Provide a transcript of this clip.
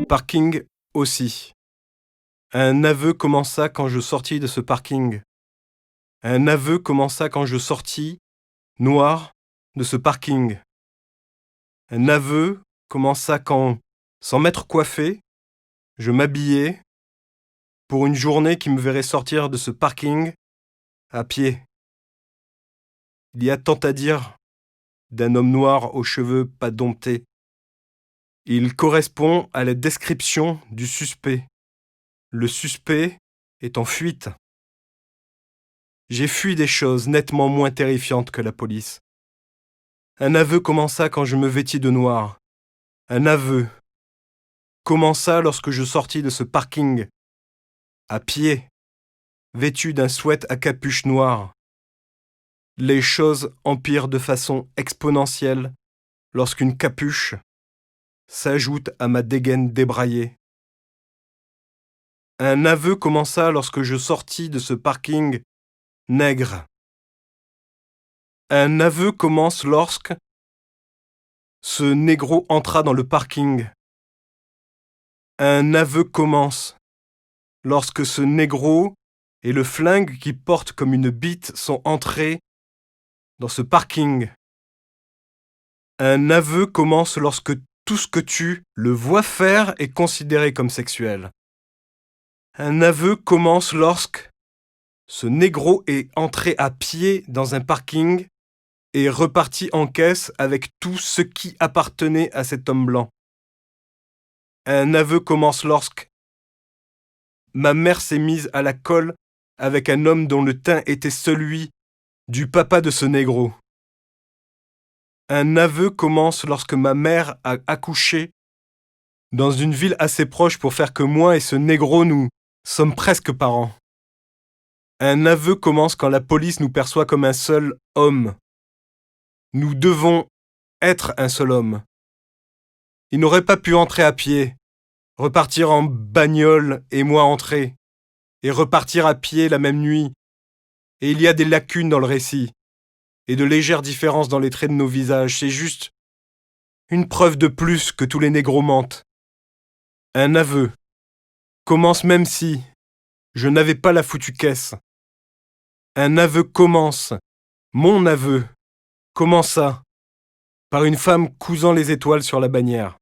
Parking aussi. Un aveu commença quand je sortis de ce parking. Un aveu commença quand je sortis, noir, de ce parking. Un aveu commença quand, sans m'être coiffé, je m'habillais pour une journée qui me verrait sortir de ce parking à pied. Il y a tant à dire d'un homme noir aux cheveux pas domptés. Il correspond à la description du suspect. Le suspect est en fuite. J'ai fui des choses nettement moins terrifiantes que la police. Un aveu commença quand je me vêtis de noir. Un aveu commença lorsque je sortis de ce parking, à pied, vêtu d'un sweat à capuche noire. Les choses empirent de façon exponentielle lorsqu'une capuche s'ajoute à ma dégaine débraillée. Un aveu commença lorsque je sortis de ce parking nègre. Un aveu commence lorsque ce négro entra dans le parking. Un aveu commence lorsque ce négro et le flingue qui porte comme une bite sont entrés dans ce parking. Un aveu commence lorsque tout ce que tu le vois faire est considéré comme sexuel. Un aveu commence lorsque ce négro est entré à pied dans un parking et reparti en caisse avec tout ce qui appartenait à cet homme blanc. Un aveu commence lorsque ma mère s'est mise à la colle avec un homme dont le teint était celui du papa de ce négro. Un aveu commence lorsque ma mère a accouché dans une ville assez proche pour faire que moi et ce négro nous sommes presque parents. Un aveu commence quand la police nous perçoit comme un seul homme. Nous devons être un seul homme. Il n'aurait pas pu entrer à pied, repartir en bagnole et moi entrer, et repartir à pied la même nuit. Et il y a des lacunes dans le récit, et de légères différences dans les traits de nos visages. C'est juste une preuve de plus que tous les négros mentent. Un aveu commence même si je n'avais pas la foutue caisse. Un aveu commence, mon aveu, commença par une femme cousant les étoiles sur la bannière.